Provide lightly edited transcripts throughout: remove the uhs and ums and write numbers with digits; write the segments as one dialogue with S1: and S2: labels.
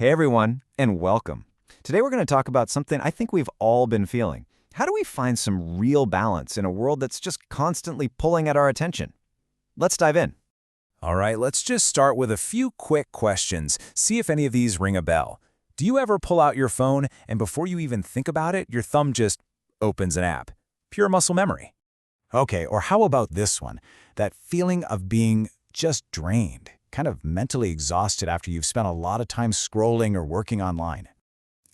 S1: Hey everyone, and welcome. Today we're going to talk about something I think we've all been feeling. How do we find some real balance in a world that's just constantly pulling at our attention? Let's dive in.
S2: All right, let's just start with a few quick questions. See if any of these ring a bell. Do you ever pull out your phone and before you even think about it, your thumb just opens an app? Pure muscle memory. Okay, or how about this one? That feeling of being just drained, kind of mentally exhausted after you've spent a lot of time scrolling or working online.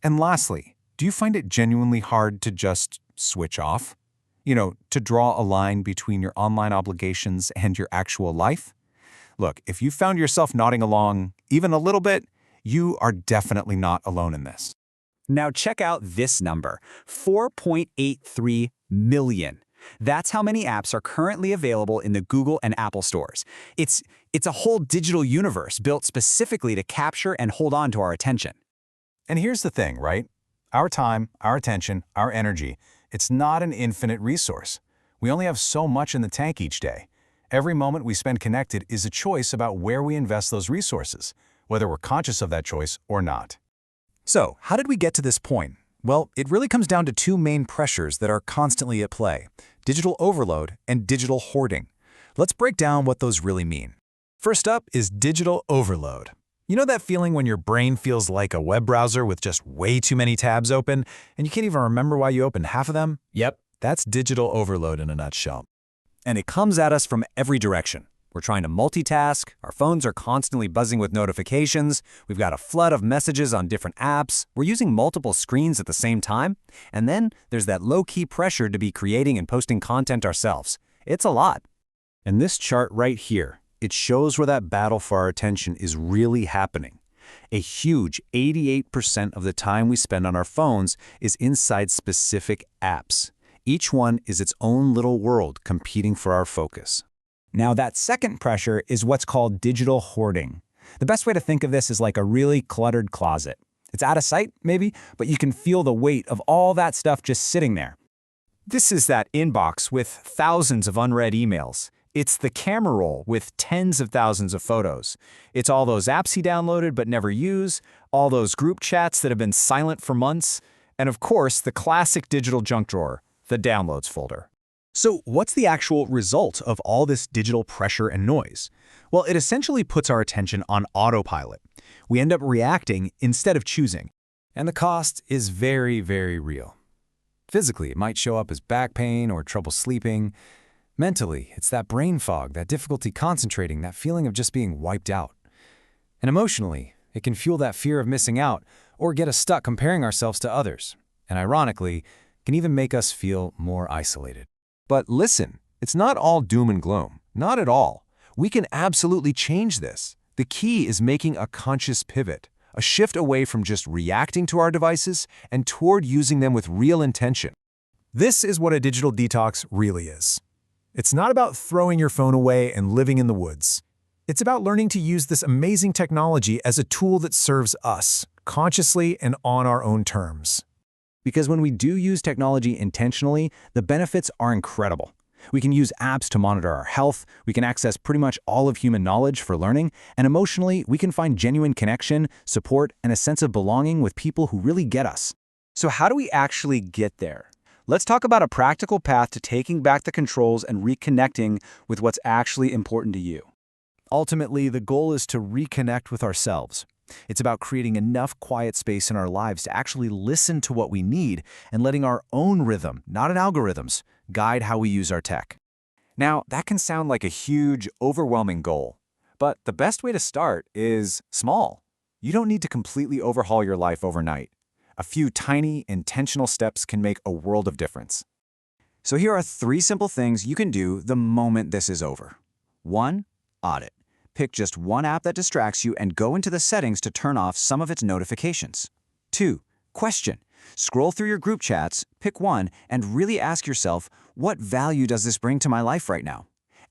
S3: And lastly, do you find it genuinely hard to just switch off? To draw a line between your online obligations and your actual life? Look, if you found yourself nodding along even a little bit, you are definitely not alone in this.
S4: Now check out this number, 4.83 million. That's how many apps are currently available in the Google and Apple stores. It's a whole digital universe built specifically to capture and hold on to our attention.
S3: And here's the thing, right? Our time, our attention, our energy, it's not an infinite resource. We only have so much in the tank each day. Every moment we spend connected is a choice about where we invest those resources, whether we're conscious of that choice or not.
S2: So, how did we get to this point? Well, it really comes down to two main pressures that are constantly at play: digital overload and digital hoarding. Let's break down what those really mean. First up is digital overload. You know that feeling when your brain feels like a web browser with just way too many tabs open, and you can't even remember why you opened half of them? Yep, that's digital overload in a nutshell.
S4: And it comes at us from every direction. We're trying to multitask, our phones are constantly buzzing with notifications, we've got a flood of messages on different apps, we're using multiple screens at the same time, and then there's that low-key pressure to be creating and posting content ourselves. It's a lot.
S2: And this chart right here, it shows where that battle for our attention is really happening. A huge 88% of the time we spend on our phones is inside specific apps. Each one is its own little world competing for our focus.
S4: Now that second pressure is what's called digital hoarding. The best way to think of this is like a really cluttered closet. It's out of sight, maybe, but you can feel the weight of all that stuff just sitting there. This is that inbox with thousands of unread emails. It's the camera roll with tens of thousands of photos. It's all those apps he downloaded but never use, all those group chats that have been silent for months, and of course, the classic digital junk drawer, the downloads folder.
S2: So what's the actual result of all this digital pressure and noise? Well, it essentially puts our attention on autopilot. We end up reacting instead of choosing. And the cost is very, very real. Physically, it might show up as back pain or trouble sleeping. Mentally, it's that brain fog, that difficulty concentrating, that feeling of just being wiped out. And emotionally, it can fuel that fear of missing out or get us stuck comparing ourselves to others. And ironically, can even make us feel more isolated.
S3: But listen, it's not all doom and gloom. Not at all. We can absolutely change this. The key is making a conscious pivot, a shift away from just reacting to our devices and toward using them with real intention.
S2: This is what a digital detox really is. It's not about throwing your phone away and living in the woods. It's about learning to use this amazing technology as a tool that serves us, consciously and on our own terms.
S4: Because when we do use technology intentionally, the benefits are incredible. We can use apps to monitor our health, we can access pretty much all of human knowledge for learning, and emotionally, we can find genuine connection, support, and a sense of belonging with people who really get us.
S1: So how do we actually get there? Let's talk about a practical path to taking back the controls and reconnecting with what's actually important to you.
S2: Ultimately, the goal is to reconnect with ourselves. It's about creating enough quiet space in our lives to actually listen to what we need and letting our own rhythm, not an algorithm's, guide how we use our tech.
S4: Now, that can sound like a huge, overwhelming goal, but the best way to start is small. You don't need to completely overhaul your life overnight. A few tiny, intentional steps can make a world of difference. So here are 3 simple things you can do the moment this is over. 1. Audit. Pick just one app that distracts you and go into the settings to turn off some of its notifications. 2. Question. Scroll through your group chats, pick one, and really ask yourself, what value does this bring to my life right now?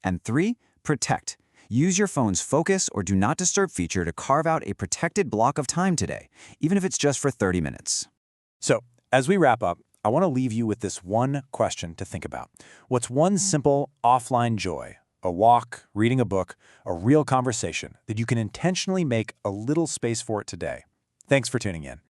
S4: And 3. Protect. Use your phone's focus or do not disturb feature to carve out a protected block of time today, even if it's just for 30 minutes.
S2: So, as we wrap up, I want to leave you with this one question to think about. What's one simple offline joy, a walk, reading a book, a real conversation that you can intentionally make a little space for it today? Thanks for tuning in.